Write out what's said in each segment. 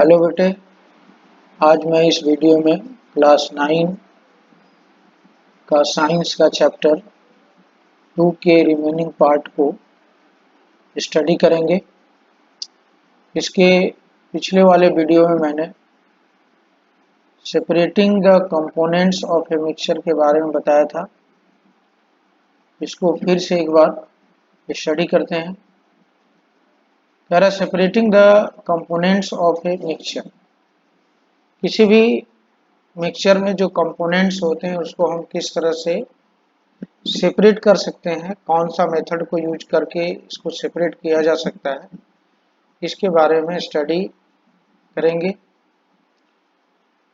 Hello बेटे, आज मैं इस वीडियो में क्लास 9 का साइंस का चैप्टर 2 के रिमेनिंग पार्ट को स्टडी करेंगे। इसके पिछले वाले वीडियो में मैंने separating the components of a mixture के बारे में बताया था। इसको फिर से एक बार स्टडी करते हैं। कह रहा separating the components of a mixture, किसी भी मिक्सचर में जो कंपोनेंट्स होते हैं उसको हम किस तरह से सेपरेट कर सकते हैं, कौन सा मेथड को यूज करके इसको सेपरेट किया जा सकता है, इसके बारे में स्टडी करेंगे।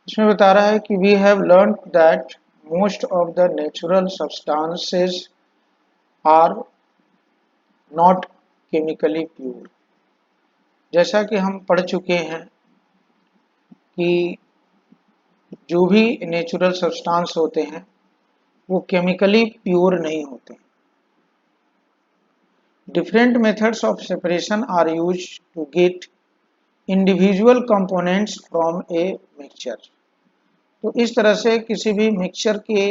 इसमें बता रहा है कि we have learn that most of the natural substances are not chemically pure. जैसा कि हम पढ़ चुके हैं कि जो भी नेचुरल सब्सटेंस होते हैं वो केमिकली प्योर नहीं होते। Different methods of separation are used to get individual components from a mixture। तो इस तरह से किसी भी मिक्सचर के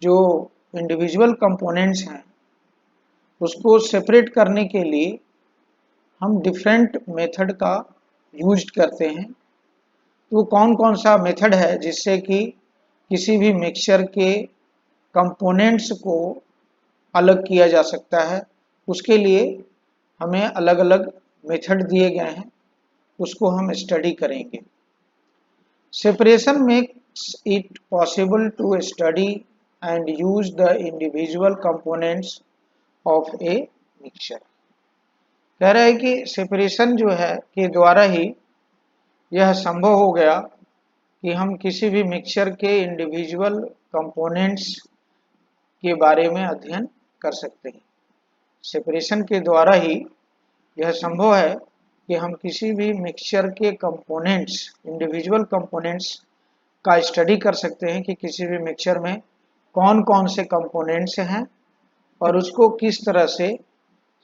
जो इंडिविजुअल कंपोनेंट्स हैं उसको सेपरेट करने के लिए हम डिफरेंट मेथड का यूज करते हैं। तो कौन कौन सा मेथड है जिससे कि किसी भी मिक्सचर के कंपोनेंट्स को अलग किया जा सकता है, उसके लिए हमें अलग अलग मेथड दिए गए हैं, उसको हम स्टडी करेंगे। Separation makes it possible to study and use the individual components of a mixture. कह रहा है कि सेपरेशन जो है के द्वारा ही यह संभव हो गया कि हम किसी भी मिक्सचर के इंडिविजुअल कंपोनेंट्स के बारे में अध्ययन कर सकते हैं। सेपरेशन के द्वारा ही यह संभव है कि हम किसी भी मिक्सचर के कंपोनेंट्स, इंडिविजुअल कंपोनेंट्स का स्टडी कर सकते हैं कि किसी भी मिक्सचर में कौन कौन से कंपोनेंट्स हैं और उसको किस तरह से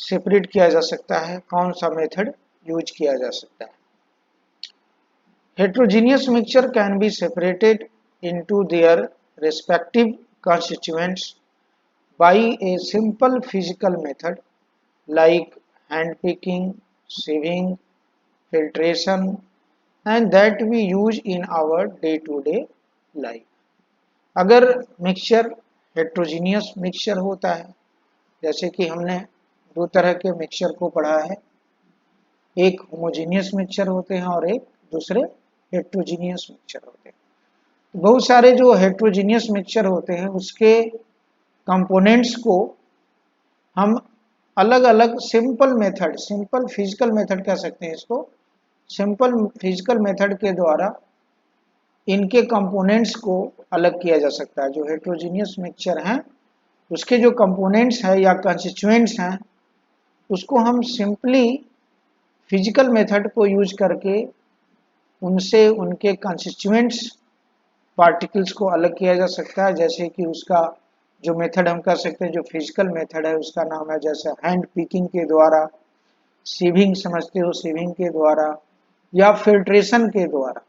सेपरेट किया जा सकता है, कौन सा मेथड यूज किया जा सकता है। Heterogeneous mixture can be separated into their respective constituents by a simple physical method like hand picking, sieving, filtration, and that we use in our day-to-day life। अगर मिक्सचर हेट्रोजीनियस मिक्सचर होता है, जैसे कि हमने दो तरह के मिक्सचर को पढ़ा है, एक होमोजीनियस मिक्सचर होते हैं और एक दूसरे हेट्रोजीनियस मिक्सचर होते हैं। बहुत सारे जो हेट्रोजीनियस मिक्सचर होते हैं उसके कंपोनेंट्स को हम अलग अलग simple method, simple physical method कह सकते हैं इसको, सिंपल फिजिकल मेथड के द्वारा इनके कंपोनेंट्स को अलग किया जा सकता है। जो हेट्रोजीनियस मिक्सचर हैं उसके जो कंपोनेंट्स हैं या कंस्टिट्यूएंट्स हैं उसको हम सिंपली फिजिकल मेथड को यूज करके उनसे उनके कंस्टिट्यूएंट्स पार्टिकल्स को अलग किया जा सकता है। जैसे कि उसका जो मेथड हम कर सकते हैं, जो फिजिकल मेथड है उसका नाम है जैसे हैंड पिकिंग के द्वारा, सीविंग समझते हो, सीविंग के द्वारा, या फिल्ट्रेशन के द्वारा,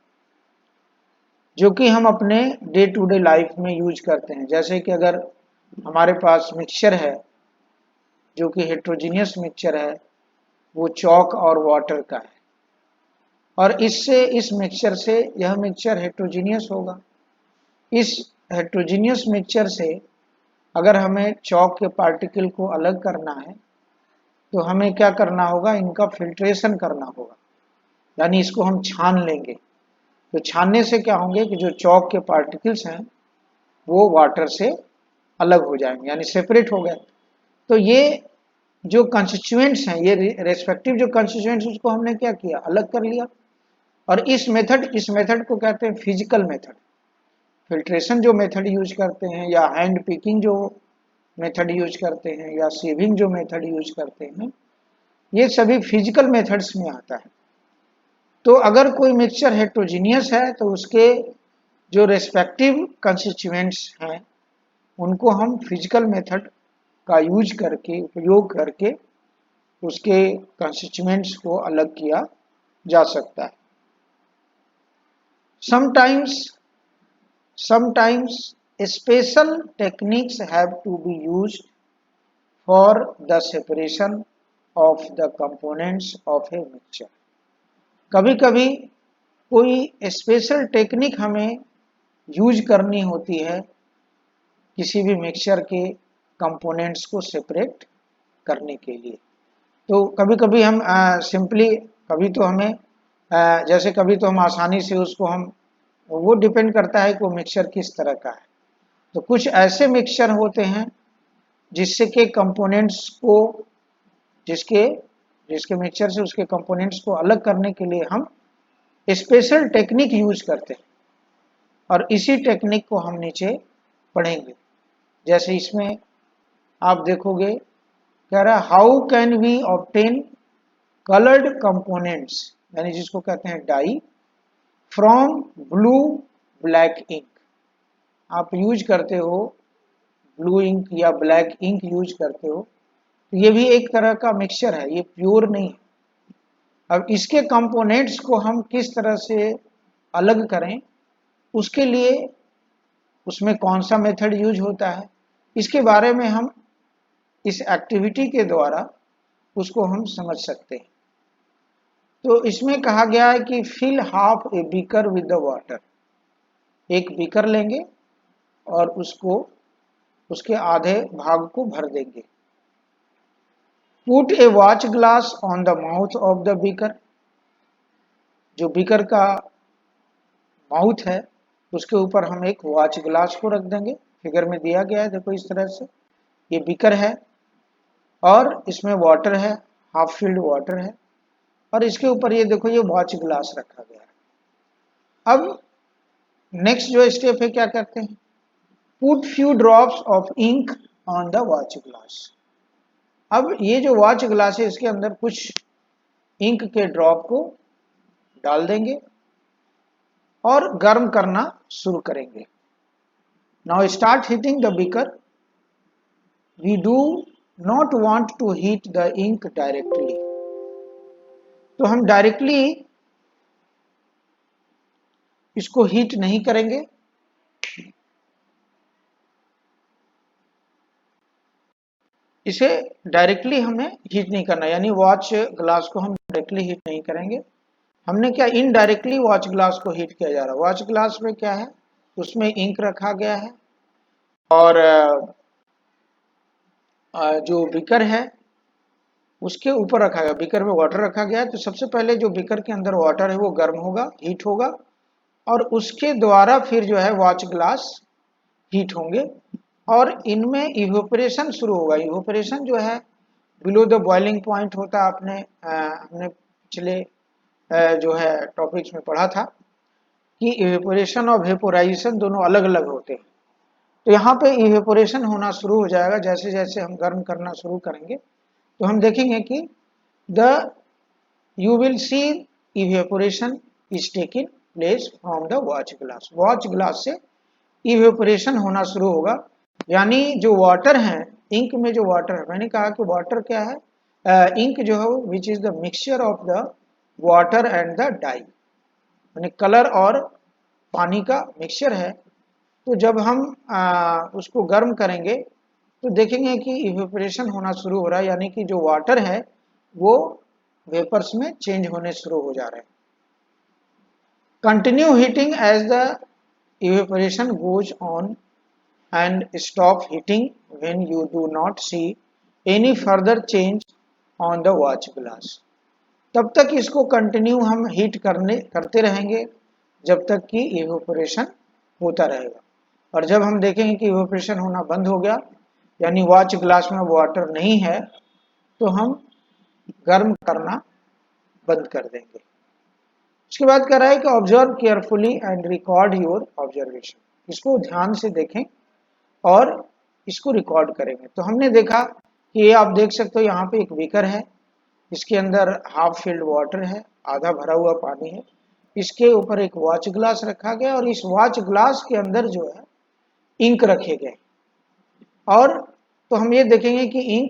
जो कि हम अपने डे टू डे लाइफ में यूज करते हैं। जैसे कि अगर हमारे पास मिक्सचर है जो कि हेट्रोजीनियस मिक्सचर है, वो चॉक और वाटर का है, और इससे इस मिक्सचर से यह मिक्सचर हेट्रोजीनियस होगा। इस हेट्रोजीनियस मिक्सचर से अगर हमें चॉक के पार्टिकल को अलग करना है तो हमें क्या करना होगा, इनका फिल्ट्रेशन करना होगा, यानी इसको हम छान लेंगे। तो छानने से क्या होंगे कि जो चॉक के पार्टिकल्स हैं वो वाटर से अलग हो जाएंगे, यानी सेपरेट हो गए। तो ये जो कंस्टिट्यूएंट्स हैं, ये रेस्पेक्टिव जो कंस्टिट्यूएंट्स उसको हमने क्या किया, अलग कर लिया। और इस मेथड को कहते हैं फिजिकल मेथड। फिल्ट्रेशन जो मेथड यूज करते हैं, या हैंड पिकिंग जो मेथड यूज करते हैं, या सीविंग जो मेथड यूज करते हैं, ये सभी फिजिकल मेथड्स में आता है। तो अगर कोई मिक्सचर हेट्रोजीनियस है तो उसके जो रेस्पेक्टिव कंस्टिट्यूएंट्स हैं उनको हम फिजिकल मेथड का यूज करके, उपयोग करके उसके कंस्टिट्यूएंट्स को अलग किया जा सकता है। Sometimes, sometimes special techniques have to be used for the separation of the components of a mixture. कभी कभी कोई स्पेशल टेक्निक हमें यूज करनी होती है किसी भी मिक्सचर के कंपोनेंट्स को सेपरेट करने के लिए। तो कभी कभी हम सिंपली, कभी तो हमें जैसे कभी तो हम आसानी से उसको हम, वो डिपेंड करता है कि वो मिक्सचर किस तरह का है। तो कुछ ऐसे मिक्सचर होते हैं जिससे के कंपोनेंट्स को, जिसके जिसके मिक्सचर से उसके कंपोनेंट्स को अलग करने के लिए हम स्पेशल टेक्निक यूज करते हैं, और इसी टेक्निक को हम नीचे पढ़ेंगे। जैसे इसमें आप देखोगे कह रहा है how can we obtain coloured components, यानी जिसको कहते हैं dye, from blue black ink. आप यूज करते हो ब्लू इंक या ब्लैक इंक यूज करते हो, तो ये भी एक तरह का मिक्सचर है, ये प्योर नहीं है। अब इसके कंपोनेंट्स को हम किस तरह से अलग करें, उसके लिए उसमें कौन सा मेथड यूज होता है, इसके बारे में हम इस एक्टिविटी के द्वारा उसको हम समझ सकते हैं। तो इसमें कहा गया है कि fill half a beaker with the water. एक बीकर लेंगे और उसको, उसके आधे भाग को भर देंगे। Put a watch glass on the mouth of the beaker. जो बीकर का माउथ है उसके ऊपर हम एक वॉच ग्लास को रख देंगे। फिगर में दिया गया है, देखो इस तरह से ये बीकर है और इसमें वाटर है, हाफ फिल्ड वाटर है, और इसके ऊपर ये देखो ये वॉच ग्लास रखा गया है। अब नेक्स्ट जो स्टेप है, क्या करते हैं, put few drops of ink on the watch glass. अब ये जो वॉच ग्लास है इसके अंदर कुछ इंक के ड्रॉप को डाल देंगे और गर्म करना शुरू करेंगे। Now start heating the beaker. We do not want to heat the ink directly. तो हम डायरेक्टली इसको हीट नहीं करेंगे, इसे डायरेक्टली हमें हीट नहीं करना, यानी वॉच ग्लास को हम डायरेक्टली हीट नहीं करेंगे। हमने क्या, इनडायरेक्टली वॉच ग्लास को हीट किया जा रहा है। वॉच ग्लास में क्या है, उसमें इंक रखा गया है और जो बीकर है उसके ऊपर रखा गया, बीकर में वाटर रखा गया है। तो सबसे पहले जो बीकर के अंदर वाटर है वो गर्म होगा, हीट होगा, और उसके द्वारा फिर जो है वॉच ग्लास हीट होंगे और इनमें इवेपोरेशन शुरू होगा। इवेपोरेशन जो है बिलो द बॉइलिंग पॉइंट होता है। हमने पिछले जो है टॉपिक्स में पढ़ा था कि इवेपोरेशन और वेपोराइजेशन दोनों अलग अलग होते हैं। तो यहाँ पे इवेपोरेशन होना शुरू हो जाएगा। जैसे जैसे हम गर्म करना शुरू करेंगे तो हम देखेंगे कि the you will see evaporation is taking place from the watch glass. Watch glass से इवेपोरेशन होना शुरू होगा, यानी जो वाटर है, इंक में जो वाटर है, मैंने कहा कि वाटर क्या है, इंक जो है which is the mixture of the water and the dye, यानी कलर और पानी का मिक्सचर है। तो जब हम उसको गर्म करेंगे तो देखेंगे कि इवेपोरेशन होना शुरू हो रहा है, यानी कि जो वाटर है वो वेपर्स में चेंज होने शुरू हो जा रहे हैं। Continue heating as the evaporation goes on and stop heating when you do not see any further change on the watch glass। तब तक इसको कंटिन्यू हम हीट करते रहेंगे जब तक कि इवेपोरेशन होता रहेगा। और जब हम देखेंगे कि इवेपोरेशन होना बंद हो गया, यानी वॉच ग्लास में वाटर नहीं है, तो हम गर्म करना बंद कर देंगे। उसके बाद कह रहा है कि observe carefully and record your observation. इसको ध्यान से देखें और इसको रिकॉर्ड करेंगे। तो हमने देखा कि ये आप देख सकते हो, यहाँ पे एक बीकर है, इसके अंदर हाफ फिल्ड वाटर है, आधा भरा हुआ पानी है, इसके ऊपर एक वॉच ग्लास रखा गया और इस वॉच ग्लास के अंदर जो है इंक रखे गए। और तो हम ये देखेंगे कि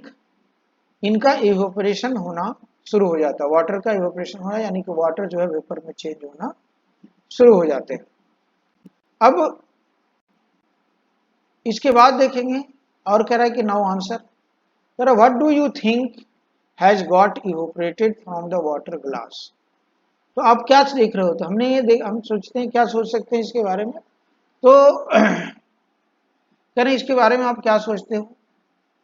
इनका इवेपोरेशन होना शुरू हो जाता है, वाटर का इवेपोरेशन होना, यानी कि वाटर जो है वेपर में चेंज होना शुरू हो जाते हैं। अब इसके बाद देखेंगे और कह रहा है कि नाउ आंसर, कह रहा what do you think has got evaporated from the water glass. तो आप क्या देख रहे हो, तो हमने ये देख, हम सोचते हैं क्या सोच सकते हैं इसके बारे में, तो कह रहे इसके बारे में आप क्या सोचते हो,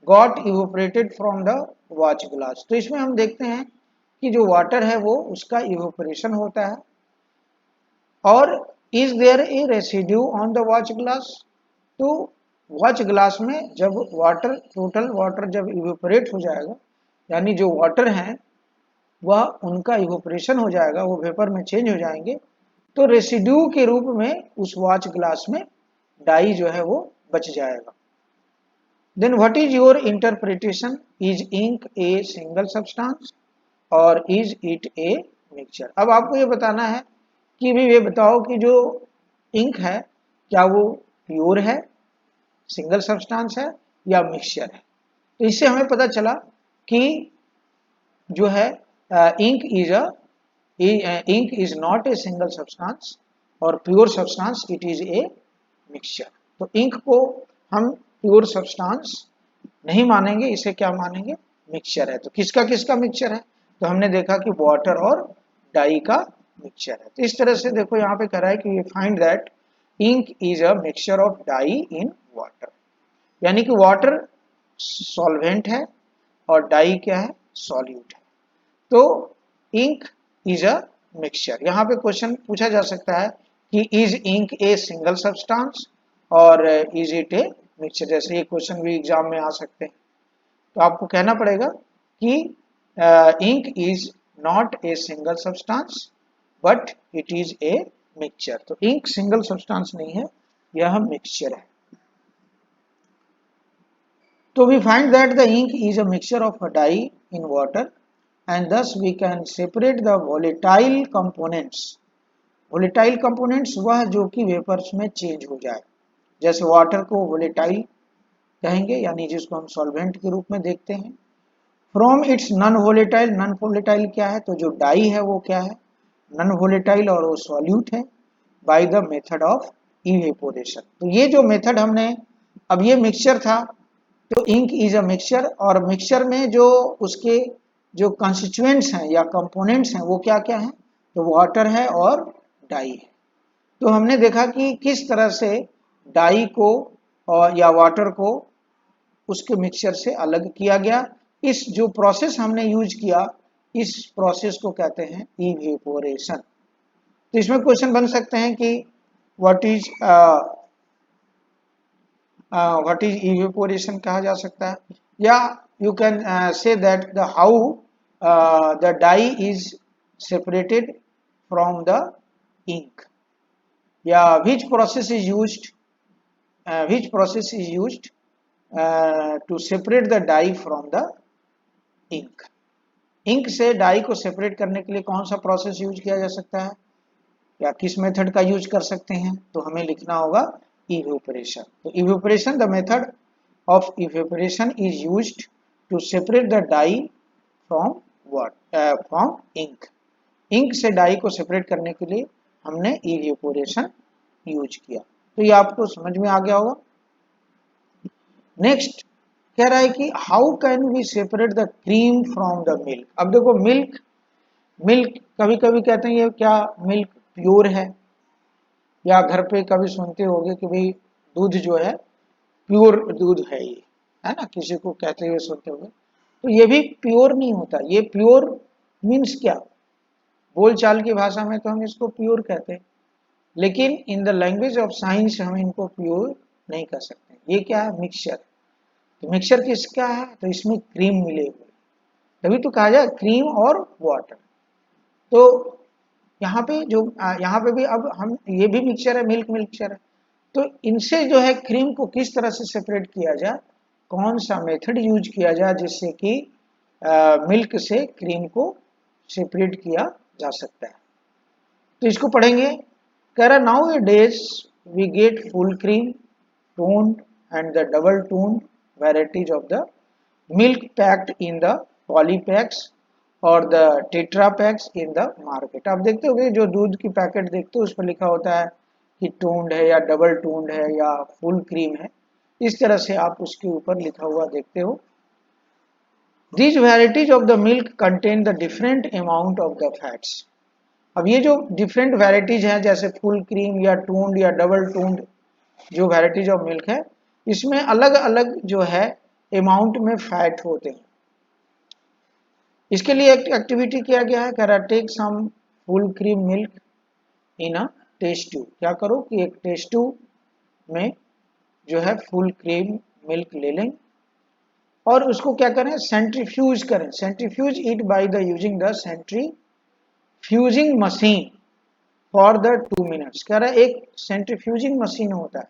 got evaporated from the watch glass. तो इसमें हम देखते हैं कि जो वाटर है वो उसका इवोपरेशन होता है, और is there a residue on the watch glass. तो वॉच ग्लास में जब वाटर, टोटल वाटर जब इवेपोरेट हो जाएगा, यानी जो वाटर हैं वह उनका इवेपोरेशन हो जाएगा, वो वेपर में चेंज हो जाएंगे, तो रेसिड्यू के रूप में उस वॉच ग्लास में डाई जो है वो बच जाएगा। Then what is your interpretation, is ink a single substance और इज इट ए मिक्सचर। अब आपको ये बताना है कि भी ये बताओ कि जो इंक है क्या वो प्योर है, सिंगल सब्सटेंस है या मिक्सचर है। तो इससे हमें पता चला कि जो है ink is not a single substance और pure substance it is a mixture. तो इंक को हम प्योर सब्सटेंस नहीं मानेंगे, इसे क्या मानेंगे, मिक्सचर है। तो किसका किसका मिक्सचर है, तो हमने देखा कि वाटर और डाई का मिक्सचर है। तो इस तरह से देखो यहाँ पे कह रहा है कि we find that ink is a mixture of dye in water, यानी कि वाटर सॉल्वेंट है और डाई क्या है, सॉल्यूट है। तो इंक इज अ मिक्सचर। यहाँ पे क्वेश्चन पूछा जा सकता है कि is ink a single substance और इज इट ए मिक्सचर, जैसे ये क्वेश्चन भी एग्जाम में आ सकते हैं। तो आपको कहना पड़ेगा कि ink is not a single substance but it is a mixture. तो इंक सिंगल सब्सटेंस नहीं है, यह मिक्सचर है। So we find that the ink is a mixture of a dye in water and thus we can separate the volatile components. Volatile components वह जो कि vapours में change हो जाए, जैसे वाटर को वोलेटाइल कहेंगे यानी जिसको हम सॉल्वेंट के रूप में देखते हैं। From its non volatile, non volatile क्या है, तो जो डाई है वो क्या है, नॉन वोलेटाइल और वो सॉल्यूट है, by the method of evaporation. तो ये जो मेथड हमने, अब ये मिक्सचर था, तो इंक इज अ मिक्सचर, और मिक्सचर में जो उसके जो कंस्टिट्यूएंट्स हैं या कंपोनेंट्स हैं वो क्या क्या हैं, तो वाटर है और डाई है। तो हमने देखा कि किस तरह से डाई को और या वाटर को उसके मिक्सचर से अलग किया गया। इस जो प्रोसेस हमने यूज किया, इस प्रोसेस को कहते हैं इवेपोरेशन। तो इसमें क्वेश्चन बन सकते हैं कि what is what is evaporation कहा जा सकता है, या you can say that the how the dye is separated from the ink, या which process is used to separate the dye from the ink। Ink से डाई को separate करने के लिए कौन सा प्रोसेस यूज किया जा सकता है या किस मेथड का यूज कर सकते हैं, तो हमें लिखना होगा इवेपोरेशन। तो evaporation, the method of evaporation is used to separate the dye from from ink. Ink से डाई को सेपरेट करने के लिए हमने इवेपोरेशन यूज किया। तो ये आपको समझ में आ गया होगा। नेक्स्ट कह रहा है कि how can we separate the cream from the milk. अब देखो मिल्क, मिल्क कभी कभी कहते हैं ये क्या मिल्क प्योर है, या घर पे कभी सुनते होंगे कि भाई दूध जो है प्योर दूध है, ये है ना, किसी को कहते हुए सुनते होंगे। तो ये भी प्योर नहीं होता। ये प्योर मीन्स क्या, बोलचाल की भाषा में तो हम इसको प्योर कहते हैं, लेकिन in the language of science हम इनको प्योर नहीं कर सकते। ये क्या है, मिक्सचर। तो मिक्सचर किसका है, तो इसमें क्रीम मिले हुए, तभी तो कहा जाए क्रीम और वाटर। तो यहाँ पे जो यहाँ पे भी अब हम, ये भी मिक्सचर है, मिल्क मिक्सचर है। तो इनसे जो है क्रीम को किस तरह से सेपरेट किया जाए, कौन सा मेथड यूज किया जाए जिससे कि मिल्क से क्रीम को सेपरेट किया जा सकता है। तो इसको पढ़ेंगे। कह रहा nowadays we get full cream, toned and the double toned varieties of the milk packed in the polypacks और the tetra PACS in the market. आप देखते होंगे जो दूध की पैकेट देखते हो उस पर लिखा होता है कि टोन्ड है या डबल टोन्ड है या फुल क्रीम है, इस तरह से आप उसके ऊपर लिखा हुआ देखते हो। These varieties of the milk contain the different amount of the fats। अब ये जो डिफरेंट वेराइटीज हैं जैसे फुल क्रीम या टोन्ड या डबल टोन्ड जो वेराइटीज ऑफ मिल्क है, इसमें अलग अलग जो है अमाउंट में फैट होते हैं। इसके लिए एक एक्टिविटी किया गया है, कह रहा take some full cream milk in a test tube. क्या करो कि एक टेस्ट ट्यूब में जो है फुल क्रीम मिल्क ले लें और उसको क्या करें, सेंट्रीफ्यूज करें। Centrifuge it by the using the centrifuging machine for the 2 minutes. कह रहा है एक सेंट्रीफ्यूजिंग मशीन होता है,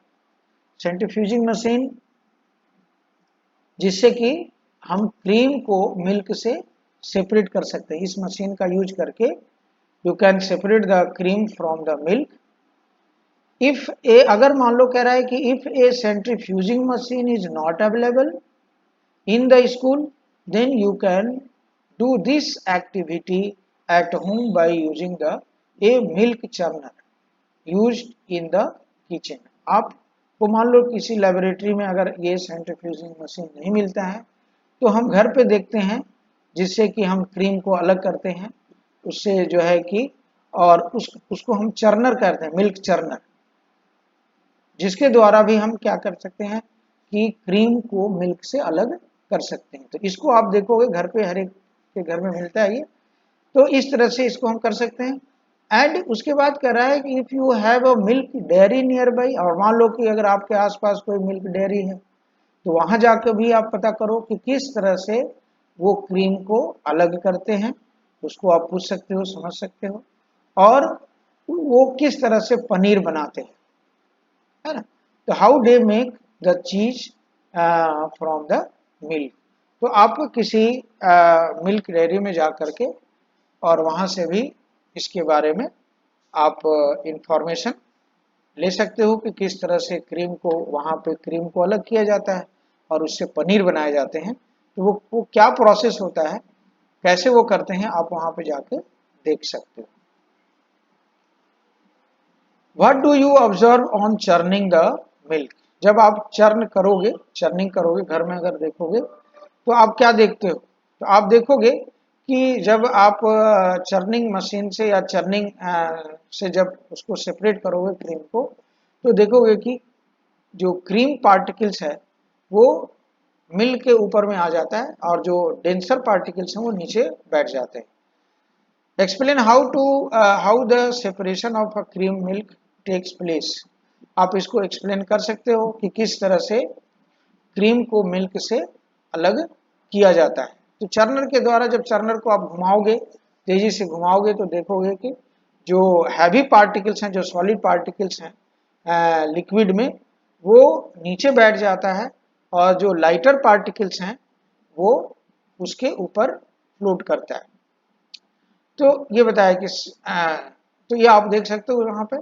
सेंट्रीफ्यूजिंग मशीन, जिससे कि हम क्रीम को मिल्क से सेपरेट कर सकते हैं। इस मशीन का यूज करके you can separate the cream from the milk. If a, अगर मान लो कह रहा है कि if a centrifuging machine is not available in the school, then you can do this activity at home by using the a milk churner used in the kitchen। आपको मान लो किसी लेबोरेटरी में अगर ये सेंट्रीफ्यूजिंग मशीन नहीं मिलता है तो हम घर पे देखते हैं, जिससे कि हम क्रीम को अलग करते हैं उससे जो है कि, और उसको हम चर्नर कहते हैं, मिल्क चर्नर, जिसके द्वारा भी हम क्या कर सकते हैं कि क्रीम को मिल्क से अलग कर सकते हैं। तो इसको आप देखोगे घर पे हर एक के घर में मिलता है ये, तो इस तरह से इसको हम कर सकते हैं। एंड उसके बाद कह रहा है कि if you have a milk dairy near by, और मान लो कि अगर आपके आसपास कोई मिल्क डेयरी है तो वहां जाकर भी आप पता करो कि किस तरह से वो क्रीम को अलग करते हैं, उसको आप पूछ सकते हो, समझ सकते हो, और वो किस तरह से पनीर बनाते हैं, है ना। तो हाउ दे मेक द चीज फ्रॉम द मिल्क। तो आप किसी मिल्क डेयरी में जा करके और वहां से भी इसके बारे में आप इंफॉर्मेशन ले सकते हो कि किस तरह से क्रीम को, वहां पे क्रीम को अलग किया जाता है और उससे पनीर बनाए जाते हैं। तो वो क्या प्रोसेस होता है, कैसे वो करते हैं, आप वहां पे जाके देख सकते हो। What do you observe on churning the milk. जब आप चर्न करोगे, चर्निंग करोगे घर में अगर देखोगे तो आप क्या देखते हो, तो आप देखोगे कि जब आप चर्निंग मशीन से या चर्निंग से जब उसको सेपरेट करोगे क्रीम को, तो देखोगे कि जो क्रीम पार्टिकल्स है वो मिल्क के ऊपर में आ जाता है और जो डेंसर पार्टिकल्स हैं वो नीचे बैठ जाते हैं। Explain how the separation of a cream milk takes place. आप इसको एक्सप्लेन कर सकते हो कि किस तरह से क्रीम को मिल्क से अलग किया जाता है। तो चर्नर के द्वारा जब चर्नर को आप घुमाओगे, तेजी से घुमाओगे, तो देखोगे कि जो हैवी पार्टिकल्स हैं, जो सॉलिड पार्टिकल्स हैं लिक्विड में, वो नीचे बैठ जाता है और जो लाइटर पार्टिकल्स हैं वो उसके ऊपर फ्लोट करता है। तो ये बताया कि तो ये आप देख सकते हो यहाँ पे,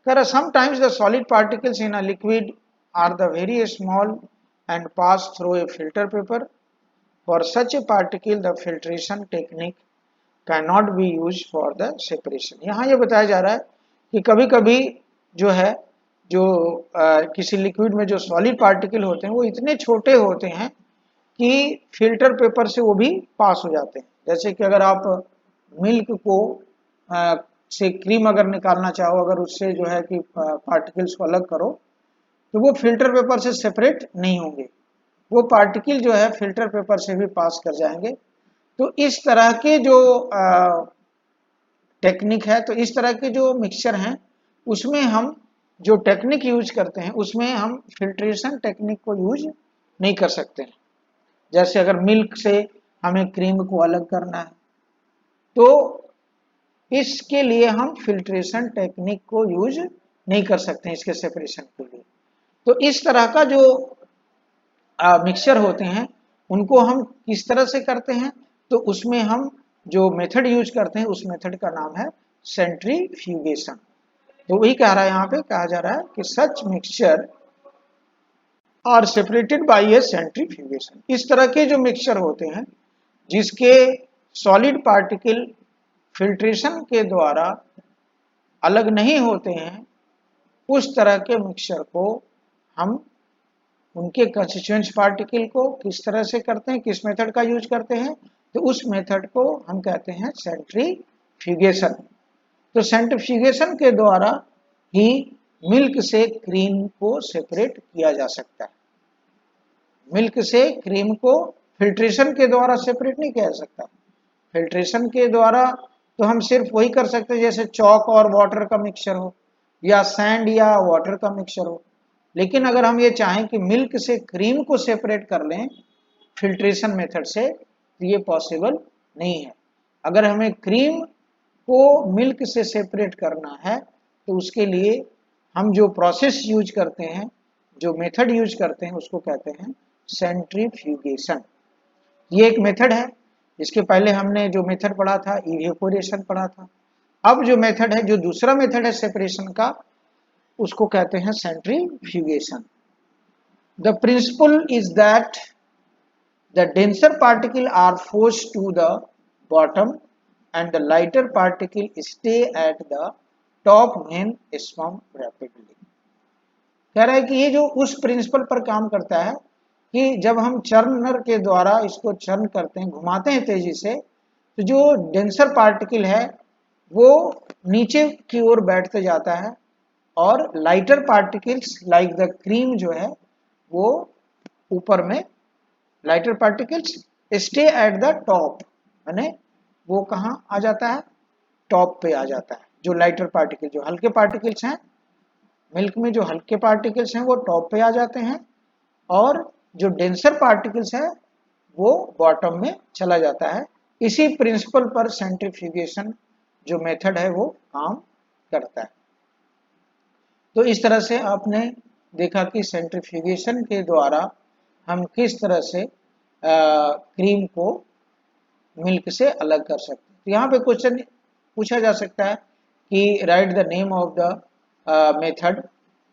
कह sometimes the solid particles in a liquid are the very small and pass through a filter paper. For such a particle, the filtration technique cannot be used for the separation। यहाँ ये बताया जा रहा है कि कभी कभी जो है, जो किसी लिक्विड में जो सॉलिड पार्टिकल होते हैं वो इतने छोटे होते हैं कि फिल्टर पेपर से वो भी पास हो जाते हैं। जैसे कि अगर आप मिल्क को से क्रीम अगर निकालना चाहो, अगर उससे जो है कि पार्टिकल्स को अलग करो, तो वो फिल्टर पेपर से सेपरेट नहीं होंगे, वो पार्टिकल जो है फिल्टर पेपर से भी पास कर जाएंगे। तो इस तरह के जो टेक्निक है, तो इस तरह के जो मिक्सचर हैं उसमें हम जो टेक्निक यूज करते हैं उसमें हम फिल्ट्रेशन टेक्निक को यूज नहीं कर सकते हैं। जैसे अगर मिल्क से हमें क्रीम को अलग करना है तो इसके लिए हम फिल्ट्रेशन टेक्निक को यूज नहीं कर सकते हैं इसके सेपरेशन के लिए। तो इस तरह का जो मिक्सचर होते हैं उनको हम किस तरह से करते हैं, तो उसमें हम जो मेथड यूज करते हैं उस मेथड का नाम है सेंट्रीफ्यूगेशन। तो वही कह रहा है, यहाँ पे कहा जा रहा है कि such mixture are separated by a centrifugation. इस तरह के जो मिक्सचर होते हैं जिसके सॉलिड पार्टिकल फिल्ट्रेशन के द्वारा अलग नहीं होते हैं, उस तरह के मिक्सचर को हम उनके कंस्टिट्यूएंट्स पार्टिकल को किस तरह से करते हैं, किस मेथड का यूज करते हैं, तो उस मेथड को हम कहते हैं सेंट्रीफ्यूगेशन। तो सेंट्रीफ्यूगेशन के द्वारा ही मिल्क से क्रीम को सेपरेट किया जा सकता है। मिल्क से क्रीम को फिल्ट्रेशन के द्वारा सेपरेट नहीं किया जा सकता। फिल्ट्रेशन के द्वारा तो हम सिर्फ वही कर सकते हैं जैसे चॉक और वाटर का मिक्सचर हो या सैंड या वाटर का मिक्सचर हो। लेकिन अगर हम ये चाहें कि मिल्क से क्रीम को सेपरेट कर लें फिल्ट्रेशन मेथड से, तो ये पॉसिबल नहीं है। अगर हमें क्रीम को मिल्क से सेपरेट करना है तो उसके लिए हम जो प्रोसेस यूज करते हैं, जो मेथड यूज करते हैं, उसको कहते हैं सेंट्रीफ्यूगेशन। ये एक मेथड है। इसके पहले हमने जो मेथड पढ़ा था इवेपोरेशन पढ़ा था। अब जो मेथड है, जो दूसरा मेथड है सेपरेशन का, उसको कहते हैं centrifugation. The principle is that the denser particle are forced to the bottom and the lighter particle stay at the top when spun rapidly। कह रहा है कि ये जो उस प्रिंसिपल पर काम करता है कि जब हम चर्नर के द्वारा इसको चर्न करते हैं, घुमाते हैं तेजी से, तो जो डेंसर पार्टिकल है वो नीचे की ओर बैठते जाता है और lighter particles like the cream जो है वो ऊपर में, lighter particles stay at the top, यानी वो कहाँ आ जाता है, टॉप पे आ जाता है। जो लाइटर पार्टिकल, जो हल्के पार्टिकल्स हैं मिल्क में, जो हल्के पार्टिकल्स हैं वो टॉप पे आ जाते हैं और जो डेंसर पार्टिकल्स है वो बॉटम में चला जाता है। इसी प्रिंसिपल पर सेंट्रीफ्यूगेशन जो मेथड है वो काम करता है। तो इस तरह से आपने देखा कि सेंट्रीफ्यूगेशन के द्वारा हम किस तरह से क्रीम को मिल्क से अलग कर सकते हैं। तो यहाँ पे क्वेश्चन पूछा जा सकता है कि write the name of the method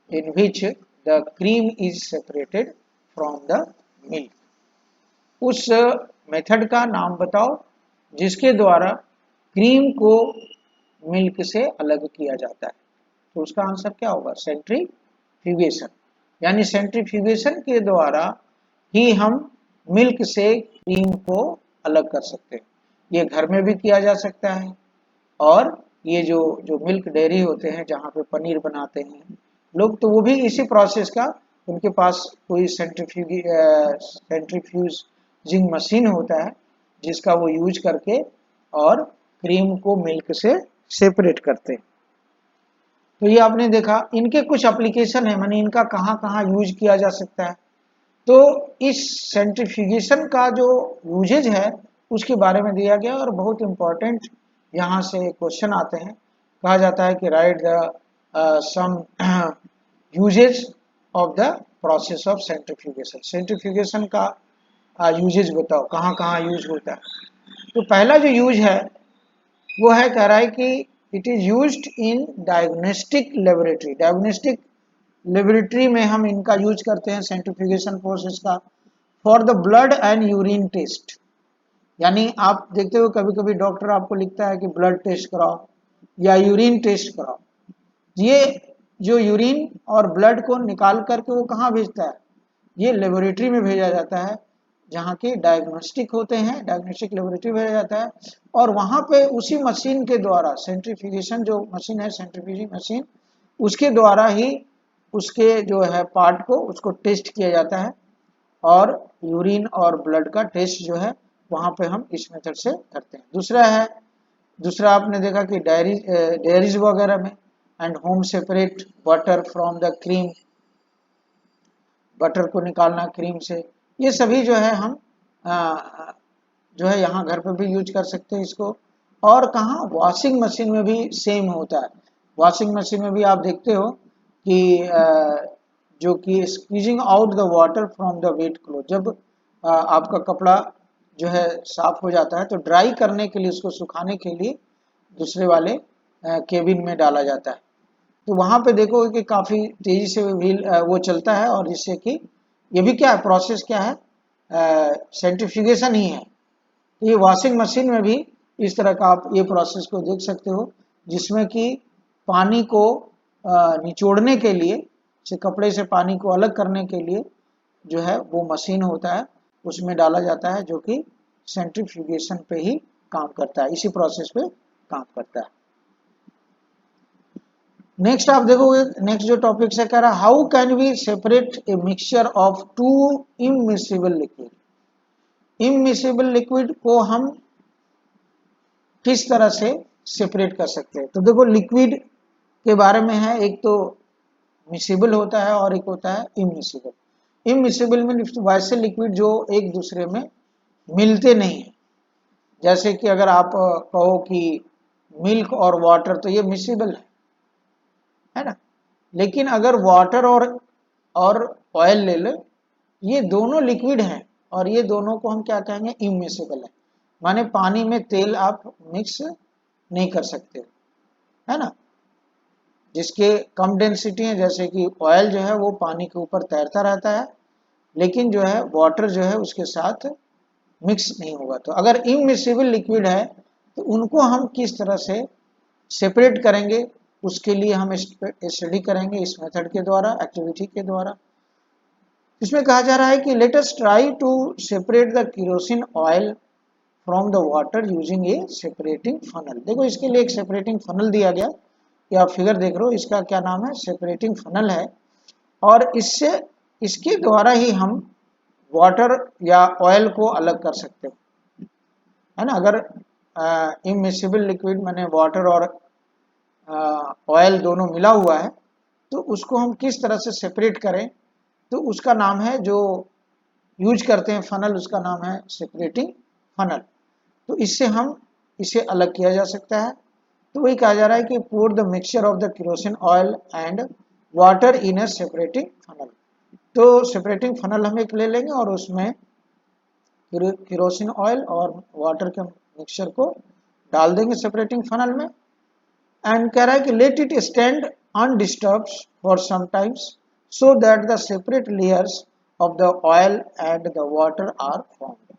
in which the cream is separated from the milk. उस मेथड का नाम बताओ जिसके द्वारा क्रीम को मिल्क से अलग किया जाता है। तो उसका आंसर क्या होगा, सेंट्रीफ्यूगेशन। यानी सेंट्रीफ्यूगेशन के द्वारा ही हम मिल्क से क्रीम को अलग कर सकते हैं। ये घर में भी किया जा सकता है और ये जो मिल्क डेयरी होते हैं जहाँ पे पनीर बनाते हैं लोग, तो वो भी इसी प्रोसेस का, उनके पास कोई सेंट्रीफ्यूजिंग मशीन होता है जिसका वो यूज करके और क्रीम को मिल्क से सेपरेट करते हैं। तो ये आपने देखा, इनके कुछ एप्लीकेशन है, मानी इनका कहाँ कहाँ यूज किया जा सकता है। तो इस सेंट्रीफ्यूगेशन का जो यूजेज है उसके बारे में दिया गया और बहुत इंपॉर्टेंट यहाँ से क्वेश्चन आते हैं। कहा जाता है कि write the some uses of the process of centrifugation. Centrifugation का यूजेज बताओ, कहाँ कहाँ यूज होता है। तो पहला जो यूज है वो है, कह रहा है कि it is used in diagnostic laboratory. Diagnostic laboratory में हम इनका यूज करते हैं सेंट्रीफ्यूगेशन प्रोसेस का for the blood and urine test. यानी आप देखते हो कभी कभी डॉक्टर आपको लिखता है कि ब्लड टेस्ट कराओ या यूरिन टेस्ट कराओ। ये जो यूरिन और ब्लड को निकाल करके वो कहाँ भेजता है, ये लेबोरेटरी में भेजा जाता है जहाँ के डायग्नोस्टिक होते हैं, डायग्नोस्टिक लेबोरेटरी भेजा जाता है और वहाँ पे उसी मशीन के द्वारा, सेंट्रीफ्यूगेशन जो मशीन है, सेंट्रीफ्यूजिंग मशीन, उसके द्वारा ही उसके जो है पार्ट को उसको टेस्ट किया जाता है और यूरिन और ब्लड का टेस्ट जो है वहाँ पे हम इस मेथड से करते हैं। दूसरा आपने देखा कि डेयरीज वगैरह में and home separate butter from the cream, butter को निकालना क्रीम से, ये सभी जो है हम जो है यहाँ घर पर भी यूज कर सकते हैं इसको। और कहाँ, वॉशिंग मशीन में भी सेम होता है। वॉशिंग मशीन में भी आप देखते हो कि जो कि squeezing out the water from the wet cloth, जब आपका कपड़ा जो है साफ हो जाता है तो ड्राई करने के लिए, उसको सुखाने के लिए दूसरे वाले केबिन में डाला जाता है। तो वहाँ पे देखोगे कि काफ़ी तेज़ी से व्हील वो चलता है और जिससे कि ये भी क्या है, प्रोसेस क्या है, सेंट्रीफ्यूगेशन ही है। तो ये वॉशिंग मशीन में भी इस तरह का आप ये प्रोसेस को देख सकते हो, जिसमें कि पानी को निचोड़ने के लिए, से कपड़े से पानी को अलग करने के लिए जो है वो मशीन होता है, उसमें डाला जाता है, जो कि सेंट्रीफ्यूगेशन पे ही काम करता है, इसी प्रोसेस पे काम करता है। नेक्स्ट आप देखोगे, नेक्स्ट जो टॉपिक से कह रहा है, how can we separate a mixture of two immiscible liquid. Immiscible liquid को हम किस तरह से सेपरेट कर सकते हैं। तो देखो लिक्विड के बारे में है, एक तो मिसिबल होता है और एक होता है इमिसिबल। इमिसिबल में वैसे लिक्विड जो एक दूसरे में मिलते नहीं है, जैसे कि अगर आप कहो कि मिल्क और वाटर, तो ये मिसिबल है ना। लेकिन अगर वाटर और ऑयल ले लो, ये दोनों लिक्विड हैं और ये दोनों को हम क्या कहेंगे, इमिसिबल है, माने पानी में तेल आप मिक्स नहीं कर सकते, है ना। जिसके कम डेंसिटी है, जैसे कि ऑयल जो है वो पानी के ऊपर तैरता रहता है, लेकिन जो है वाटर जो है उसके साथ मिक्स नहीं होगा। तो अगर इमिसिबल लिक्विड है तो उनको हम किस तरह से सेपरेट करेंगे, उसके लिए हम स्टडी करेंगे इस मेथड के द्वारा, एक्टिविटी के द्वारा। इसमें कहा जा रहा है कि let us try to separate the kerosene oil from the water using a separating funnel. देखो इसके लिए एक सेपरेटिंग फनल दिया गया, ये आप फिगर देख रहे हो, इसका क्या नाम है, सेपरेटिंग फनल है। और इसके द्वारा ही हम वाटर या ऑयल को अलग कर सकते हैं, है ना। अगर इमिसिबल लिक्विड माने वाटर और ऑयल दोनों मिला हुआ है, तो उसको हम किस तरह से सेपरेट करें, तो उसका नाम है, जो यूज करते हैं फनल, उसका नाम है सेपरेटिंग फनल। तो इससे हम इसे अलग किया जा सकता है। तो वही कहा जा रहा है कि pour the mixture of the kerosene oil and water in a separating funnel. तो सेपरेटिंग फनल हम एक ले लेंगे और उसमें केरोसिन ऑयल और वाटर के मिक्सचर को डाल देंगे सेपरेटिंग फनल में। एंड कह रहा है कि let it stand undisturbed for some times so that the separate layers of the oil and the water are formed.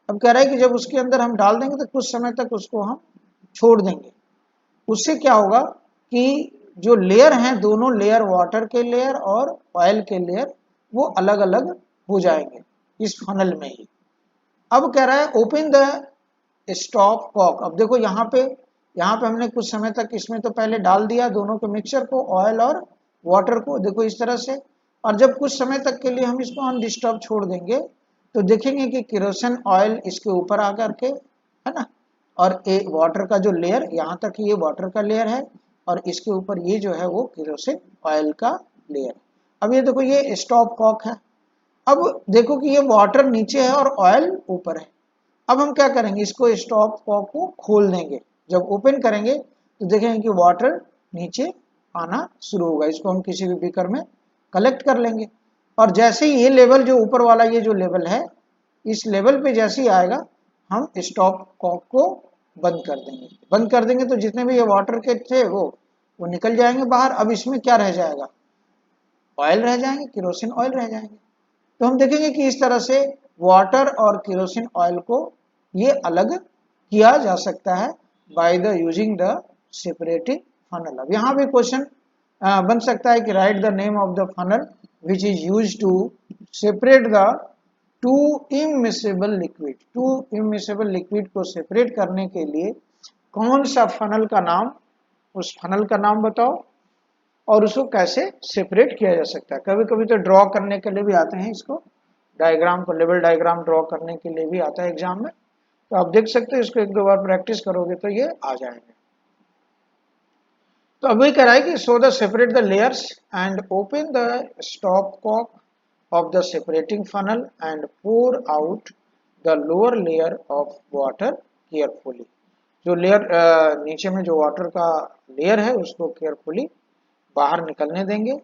अब कह रहा है कि जब उसके अंदर हम डाल देंगे तो कुछ समय तक उसको हम छोड़ देंगे, उससे क्या होगा कि जो लेयर हैं, दोनों लेयर, वाटर के लेयर और ऑयल के लेयर, वो अलग अलग हो जाएंगे इस फनल में ही। अब कह रहा है ओपन द स्टॉप कॉक। अब देखो यहाँ पे हमने कुछ समय तक इसमें तो पहले डाल दिया दोनों के मिक्सचर को, ऑयल और वाटर को, देखो इस तरह से। और जब कुछ समय तक के लिए हम इसको अनडिस्टर्ब छोड़ देंगे, तो देखेंगे कि केरोसिन ऑयल इसके ऊपर आकर के, है ना, और ये वाटर का जो लेयर, यहाँ तक ये वाटर का लेयर है और इसके ऊपर ये जो है वो केरोसिन ऑयल का लेयर। अब ये देखो ये स्टॉप कॉक है। अब देखो कि ये वाटर नीचे है और ऑयल ऊपर है। अब हम क्या करेंगे, इसको स्टॉप कॉक को खोल देंगे। जब ओपन करेंगे तो देखेंगे कि वाटर नीचे आना शुरू होगा। इसको हम किसी भी बीकर में कलेक्ट कर लेंगे और जैसे ही ये लेवल, जो ऊपर वाला ये जो लेवल है, इस लेवल पे जैसे ही आएगा, हम स्टॉप कॉक को बंद कर देंगे। बंद कर देंगे तो जितने भी ये वाटर के थे वो निकल जाएंगे बाहर। अब इसमें क्या रह जाएगा, ऑयल रह जाएंगे, केरोसिन ऑयल रह जाएंगे। तो हम देखेंगे कि इस तरह से वाटर और केरोसिन ऑयल को ये अलग किया जा सकता है by the using the separating funnel. अब यहाँ भी क्वेश्चन बन सकता है कि write the name of the funnel which is use to separate the two immiscible liquid. Two immiscible liquid को सेपरेट करने के लिए कौन सा फनल का नाम, उस फनल का नाम बताओ और उसको कैसे सेपरेट किया जा सकता है। कभी कभी तो ड्रॉ करने के लिए भी आते हैं, इसको डायग्राम को, लेवल डायग्राम ड्रॉ करने के लिए भी आता है एग्जाम में। तो आप देख सकते हो, इसको एक दो बार प्रैक्टिस करोगे तो ये आ जाएंगे। तो अभी कह रहा है कि so the separate the layers and open the stopcock of the separating funnel and pour out the lower layer of water carefully। जो लेयर नीचे में जो वाटर का लेयर है उसको केयरफुली बाहर निकलने देंगे।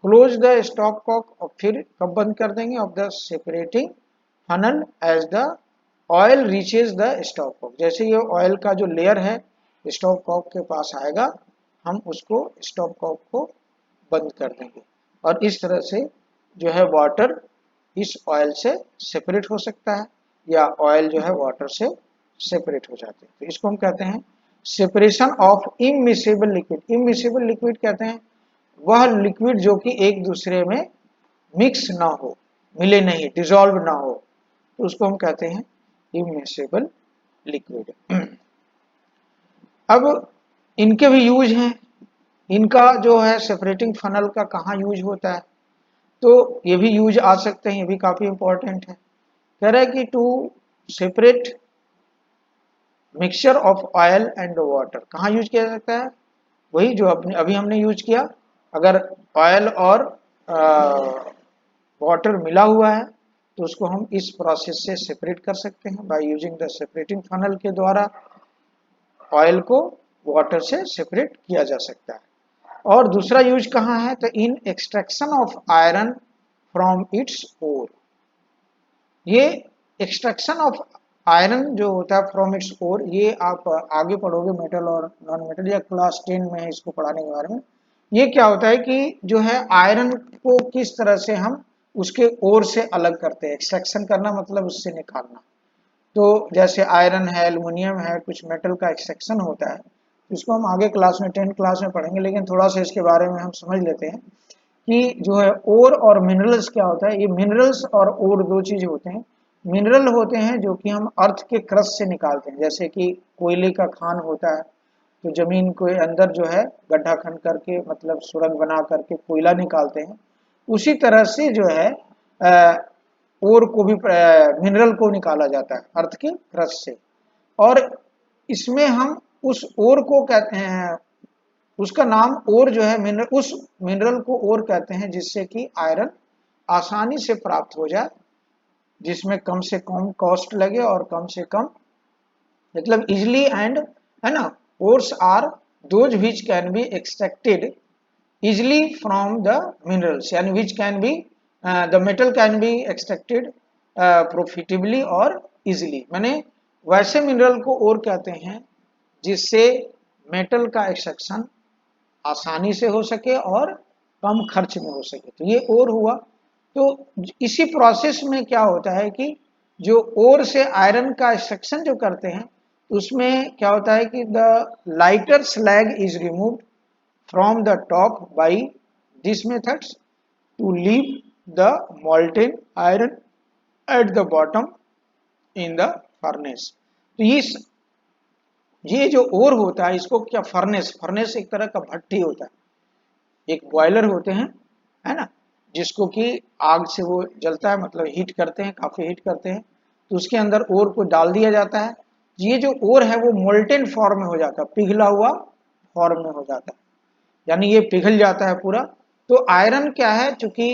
क्लोज द स्टॉप कॉक, और फिर कब बंद कर देंगे, of the separating funnel as the oil reaches the stopcock. जैसे ये ऑयल का जो लेयर है स्टॉप कॉक के पास आएगा, हम उसको स्टॉप कॉक को बंद कर देंगे और इस तरह से जो है वाटर इस ऑयल से सेपरेट हो सकता है। या ऑयल जो है वाटर से सेपरेट हो जाते हैं। तो इसको हम कहते हैं separation of immiscible liquid. Immiscible liquid कहते हैं वह लिक्विड जो कि एक दूसरे में मिक्स ना हो, मिले नहीं, डिसॉल्व ना हो, तो उसको हम कहते हैं इमिसेबल लिक्विड। अब इनके भी यूज हैं। इनका जो है सेपरेटिंग फनल का कहाँ यूज होता है, तो ये भी यूज आ सकते हैं, ये भी काफी इंपॉर्टेंट है। कह रहा है कि to separate mixture of oil and water कहाँ यूज किया जा सकता है, वही जो अभी हमने यूज किया। अगर ऑयल और वाटर मिला हुआ है तो उसको हम इस प्रोसेस से सेपरेट कर सकते हैं by using the separating funnel के द्वारा ऑयल को वाटर से सेपरेट किया जा सकता है। और दूसरा यूज कहाँ है, तो in extraction of iron from its ore. ये एक्सट्रैक्शन ऑफ आयरन जो होता है फ्रॉम इट्स ओर, ये आप आगे पढ़ोगे मेटल और नॉन मेटल या क्लास 10 में है इसको पढ़ाने के बारे में। ये क्या होता है कि जो है आयरन को किस तरह से हम उसके ओर से अलग करते हैं। एक्सट्रैक्शन करना मतलब उससे निकालना। तो जैसे आयरन है, एल्युमिनियम है, कुछ मेटल का एक्सट्रैक्शन होता है, इसको हम आगे क्लास में 10 क्लास में पढ़ेंगे, लेकिन थोड़ा सा इसके बारे में हम समझ लेते हैं कि जो है ओर और मिनरल्स क्या होता है। ये मिनरल्स और ओर दो चीज होते हैं। मिनरल होते हैं जो कि हम अर्थ के क्रस्ट से निकालते हैं, जैसे कि कोयले का खान होता है, तो जमीन के अंदर जो है गड्ढा खन करके मतलब सुरंग बना करके कोयला निकालते हैं। उसी तरह से जो है ओर को भी मिनरल को निकाला जाता है अर्थ के क्रस्ट से। और इसमें हम उस ओर को कहते हैं, उसका नाम ओर जो है मिनरल, उस मिनरल को ओर कहते हैं जिससे कि आयरन आसानी से प्राप्त हो जाए, जिसमें कम से कम कॉस्ट लगे और कम से कम मतलब इजिली एंड, है ना। Ores are those which can be extracted easily from the minerals, yani which can be the metal can be extracted profitably or easily। माने वैसे मिनरल को ओर कहते हैं जिससे मेटल का एक्सट्रैक्शन आसानी से हो सके और कम खर्च में हो सके, तो ये ओर हुआ। तो इसी प्रोसेस में क्या होता है कि जो ओर से आयरन का एक्सट्रैक्शन जो करते हैं उसमें क्या होता है कि the lighter slag is removed from the top by these methods to leave the molten iron at the bottom in the furnace। तो ये जो ओर होता है इसको क्या, फर्नेस, फर्नेस एक तरह का भट्टी होता है, एक बॉयलर होते हैं, है ना, जिसको कि आग से वो जलता है, मतलब हीट करते हैं, काफी हीट करते हैं, तो उसके अंदर ओर को डाल दिया जाता है। ये जो ओर है वो मोल्टेन फॉर्म में हो जाता है, पिघला हुआ फॉर्म में हो जाता है, यानी ये पिघल जाता है पूरा। तो आयरन क्या है, चूंकि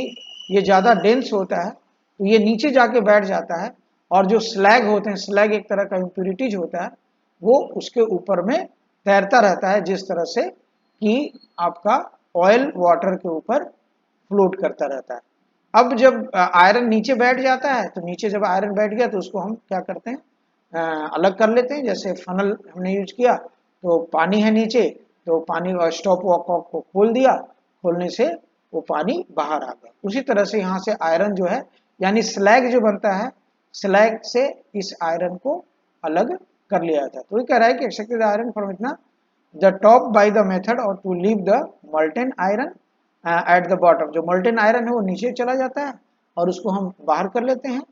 ये ज्यादा डेंस होता है तो ये नीचे जाके बैठ जाता है, और जो स्लैग होते हैं, स्लैग एक तरह का इम्प्यूरिटीज होता है, वो उसके ऊपर में तैरता रहता है, जिस तरह से कि आपका ऑयल वाटर के ऊपर फ्लोट करता रहता है। अब जब आयरन नीचे बैठ जाता है, तो नीचे जब आयरन बैठ गया तो उसको हम क्या करते हैं, अलग कर लेते हैं। जैसे फनल हमने यूज किया, तो पानी है नीचे, तो पानी स्टॉप वॉक को खोल दिया, खोलने से वो पानी बाहर आ गया। उसी तरह से यहाँ से आयरन जो है, यानी स्लैग जो बनता है, स्लैग से इस आयरन को अलग कर लिया जाता है। तो ये कह रहा है कि एक्सट्रैक्टेड आयरन फ्रॉम इतना the top by the method और to leave the molten iron at the bottom. जो मोल्टेन आयरन है वो नीचे चला जाता है और उसको हम बाहर कर लेते हैं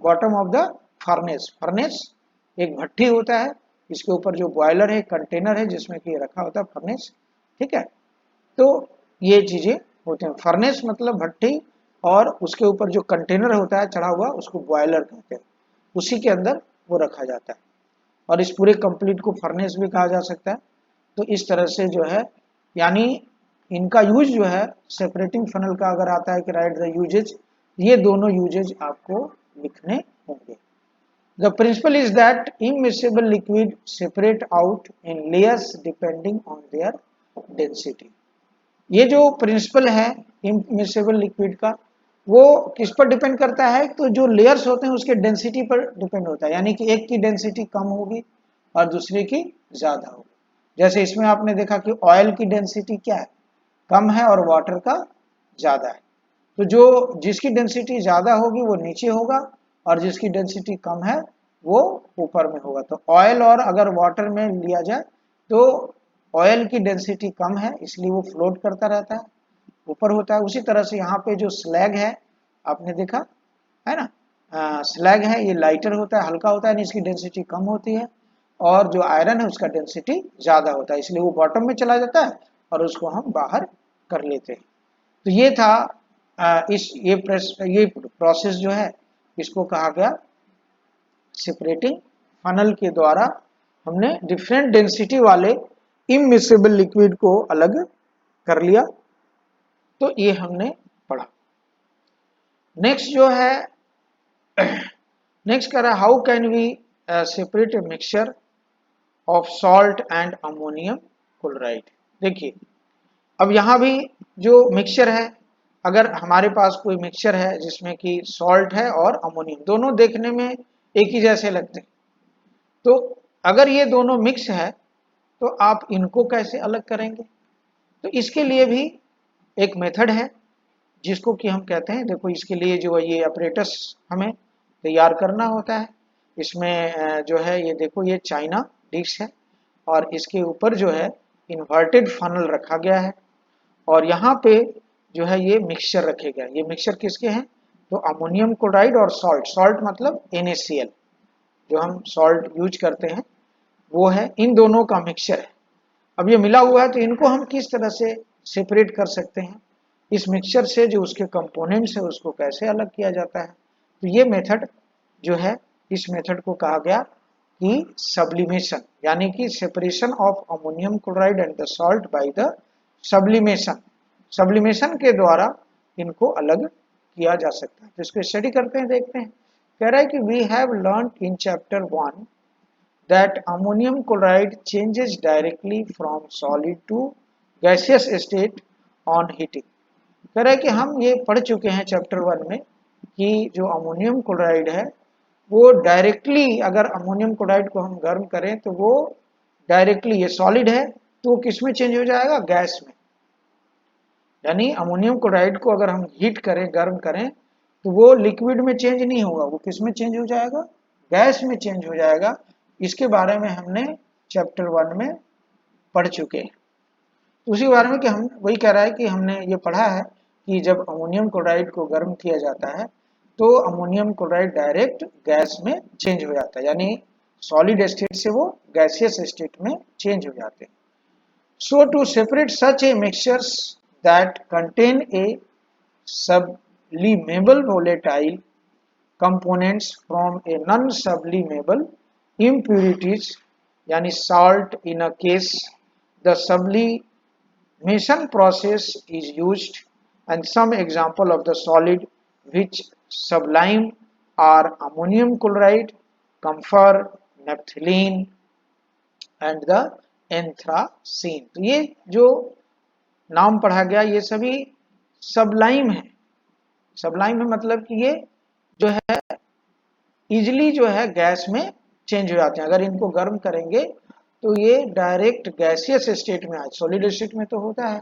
bottom of the furnace. Furnace एक भट्टी होता है, इसके ऊपर जो बॉयलर है, कंटेनर है जिसमें कि रखा होता है फर्नेस, ठीक है। तो ये चीजें होते हैं, फर्नेस मतलब भट्टी, और उसके ऊपर जो कंटेनर होता है चढ़ा हुआ उसको बॉयलर कहते हैं, उसी के अंदर वो रखा जाता है, और इस पूरे कंप्लीट को फर्नेस भी कहा जा सकता है। तो इस तरह से जो है, यानी इनका यूज जो है सेपरेटिंग फनल का अगर आता है कि राइट द यूजेज, ये दोनों यूजेज आपको लिखने होंगे। The principle is that immiscible liquid separate out in layers depending on their density। ये जो प्रिंसिपल है इमिसिबल लिक्विड का, वो किस पर डिपेंड करता है, तो जो लेयर्स होते हैं उसके डेंसिटी पर डिपेंड होता है, यानी कि एक की डेंसिटी कम होगी और दूसरे की ज्यादा होगी। जैसे इसमें आपने देखा कि ऑयल की डेंसिटी क्या है, कम है, और वाटर का ज्यादा है। तो जो जिसकी डेंसिटी ज्यादा होगी वो नीचे होगा, और जिसकी डेंसिटी कम है वो ऊपर में होगा। तो ऑयल और अगर वाटर में लिया जाए तो ऑयल की डेंसिटी कम है इसलिए वो फ्लोट करता रहता है, ऊपर होता है। उसी तरह से यहाँ पे जो स्लैग है आपने देखा है ना, स्लैग है ये लाइटर होता है, हल्का होता है, इसकी डेंसिटी कम होती है, और जो आयरन है उसका डेंसिटी ज़्यादा होता है इसलिए वो बॉटम में चला जाता है और उसको हम बाहर कर लेते हैं। तो ये था ये प्रोसेस जो है इसको कहा गया सेपरेटिंग फनल के द्वारा हमने डिफरेंट डेंसिटी वाले इमिसिबल लिक्विड को अलग कर लिया। तो ये हमने पढ़ा। नेक्स्ट जो है नेक्स्ट कह रहा है how can we separate a mixture of salt and ammonium chloride. देखिए अब यहाँ भी जो मिक्सचर है, अगर हमारे पास कोई मिक्सचर है जिसमें कि सॉल्ट है और अमोनियम दोनों देखने में एक ही जैसे लगते हैं, तो अगर ये दोनों मिक्स है तो आप इनको कैसे अलग करेंगे। तो इसके लिए भी एक मेथड है जिसको कि हम कहते हैं, देखो इसके लिए जो है ये अपरेटस हमें तैयार करना होता है। इसमें जो है ये देखो ये चाइना डिश है और इसके ऊपर जो है इन्वर्टेड फनल रखा गया है और यहाँ पे जो है ये मिक्सचर रखे गए। ये मिक्सचर किसके हैं, तो अमोनियम क्लोराइड और सॉल्ट, सॉल्ट मतलब NaCl जो हम सॉल्ट यूज करते हैं वो है, इन दोनों का मिक्सचर है। अब ये मिला हुआ है तो इनको हम किस तरह से सेपरेट कर सकते हैं, इस मिक्सचर से जो उसके कंपोनेंट्स है उसको कैसे अलग किया जाता है। तो ये मेथड जो है, इस मेथड को कहा गया कि सब्लिमेशन, यानी कि separation of ammonium chloride and the salt by the sublimation. Sublimation के द्वारा इनको अलग किया जा सकता है। तो इसको स्टडी करते हैं, देखते हैं। कह रहा है कि we have learn in chapter 1 that ammonium chloride changes directly from solid to gaseous state on heating। कह रहा है कि हम ये पढ़ चुके हैं चैप्टर 1 में कि जो अमोनियम क्लोराइड है वो डायरेक्टली, अगर अमोनियम क्लोराइड को हम गर्म करें तो वो डायरेक्टली, ये सॉलिड है तो वो किस में चेंज हो जाएगा, गैस में। यानी अमोनियम क्लोराइड को अगर हम हीट करें, गर्म करें, तो वो लिक्विड में चेंज नहीं होगा, वो किस में चेंज हो जाएगा, गैस में चेंज हो जाएगा। इसके बारे में हमने चैप्टर 1 में पढ़ चुके हैं। उसी बारे में कि हम वही कह रहा है कि हमने ये पढ़ा है कि जब अमोनियम क्लोराइड को गर्म किया जाता है तो अमोनियम क्लोराइड डायरेक्ट गैस में चेंज हो जाता है, यानी सॉलिड स्टेट से वो गैसियस स्टेट में चेंज हो जाते हैं। So to separate such a mixtures that contain a sublimable volatile components from a non-sublimable impurities, यानी salt in a case, the sublimation process is used, and some example of the solid which sublime are ammonium chloride, camphor, naphthalene and the anthracene। तो ये जो नाम पढ़ा गया ये सभी Sublime है। सबलाइम है मतलब कि ये जो है इजिली जो है गैस में चेंज हो जाते हैं। अगर इनको गर्म करेंगे तो ये डायरेक्ट गैसियस स्टेट में, आज सॉलिड स्टेट में तो होता है,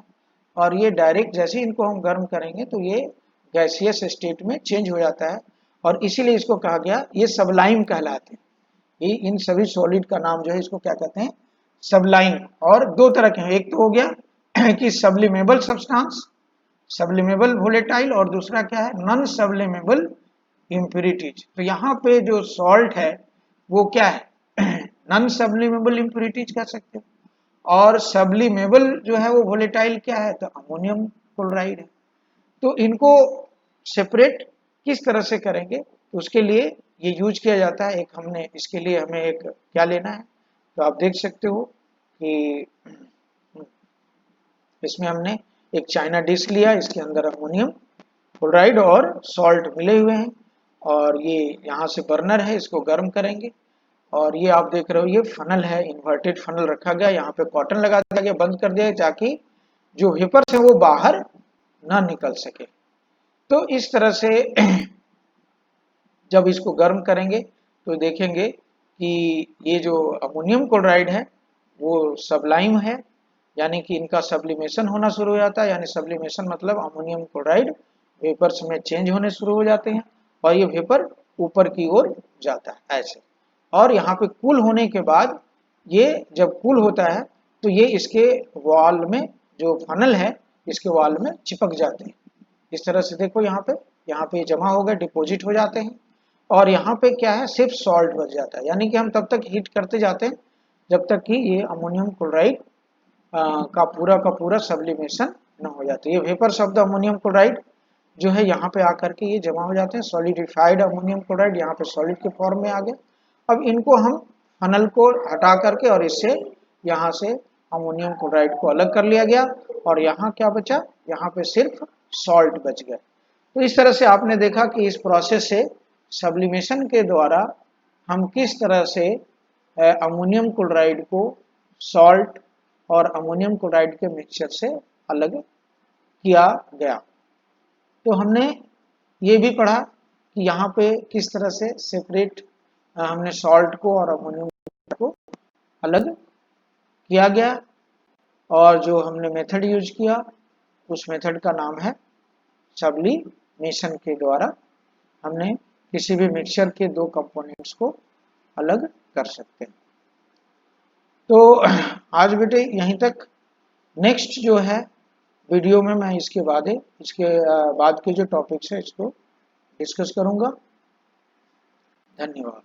और ये डायरेक्ट जैसे इनको हम गर्म करेंगे तो ये गैसियस स्टेट में चेंज हो जाता है, और इसीलिए इसको कहा गया ये सबलाइम कहलाते हैं। ये इन सभी सॉलिड का नाम जो है इसको क्या कहते हैं, सबलाइम। और दो तरह के हैं, एक तो हो गया कि सब्लिमेबल सब्सटेंस, सब्लिमेबल वोलेटाइल, और दूसरा क्या है, नॉन सब्लिमेबल इम्प्यूरिटीज। तो यहाँ पे जो सॉल्ट है वो क्या है, नॉन सब्लिमेबल इम्प्यूरिटीज कह सकते हो, और सब्लिमेबल जो है वो वोलेटाइल क्या है, तो अमोनियम क्लोराइड है। तो इनको सेपरेट किस तरह से करेंगे, तो उसके लिए ये यूज किया जाता है। एक हमने इसके लिए हमें एक क्या लेना है, तो आप देख सकते हो कि इसमें हमने एक चाइना डिश लिया, इसके अंदर अमोनियम क्लोराइड और सॉल्ट मिले हुए हैं, और ये यहाँ से बर्नर है, इसको गर्म करेंगे। और ये आप देख रहे हो ये फनल है, इन्वर्टेड फनल रखा गया, यहाँ पे कॉटन लगा दिया गया, बंद कर दिया ताकि जो वेपर्स है वो बाहर ना निकल सके। तो इस तरह से जब इसको गर्म करेंगे तो देखेंगे कि ये जो अमोनियम क्लोराइड है वो सबलाइम है, यानी कि इनका सब्लिमेशन होना शुरू हो जाता है। यानी सब्लिमेशन मतलब अमोनियम क्लोराइड वेपर्स में चेंज होने शुरू हो जाते हैं, और ये वेपर ऊपर की ओर जाता है ऐसे। और यहाँ पे कूल होने के बाद ये जब कूल होता है तो ये इसके वॉल में, जो फनल है इसके वॉल में चिपक जाते हैं। इस तरह से देखो यहाँ पे जमा हो गए, डिपॉजिट हो जाते हैं। और यहाँ पे क्या है, सिर्फ सॉल्ट बच जाता है, यानी कि हम तब तक हीट करते जाते हैं जब तक कि ये अमोनियम क्लोराइड का पूरा सब्लिमेशन न हो जाता। ये vapours of the ammonium chloride जो है यहाँ पे आकर के ये जमा हो जाते हैं। सॉलिडिफाइड अमोनियम क्लोराइड यहाँ पे सॉलिड के फॉर्म में आ गए। अब इनको हम फनल को हटा करके और इससे यहाँ से अमोनियम क्लोराइड को अलग कर लिया गया और यहाँ क्या बचा, यहाँ पे सिर्फ सॉल्ट बच गया। तो इस तरह से आपने देखा कि इस प्रोसेस से सब्लिमेशन के द्वारा हम किस तरह से अमोनियम क्लोराइड को सॉल्ट और अमोनियम क्लोराइड के मिक्सचर से अलग किया गया। तो हमने ये भी पढ़ा कि यहाँ पे किस तरह से सेपरेट हमने सॉल्ट को और अमोनियम को अलग किया गया, और जो हमने मेथड यूज किया उस मेथड का नाम है सब्लिमेशन के द्वारा हमने किसी भी मिक्सचर के दो कंपोनेंट्स को अलग कर सकते हैं। तो आज बेटे यहीं तक। नेक्स्ट जो है वीडियो में मैं इसके बाद के जो टॉपिक्स है इसको डिस्कस करूंगा। धन्यवाद।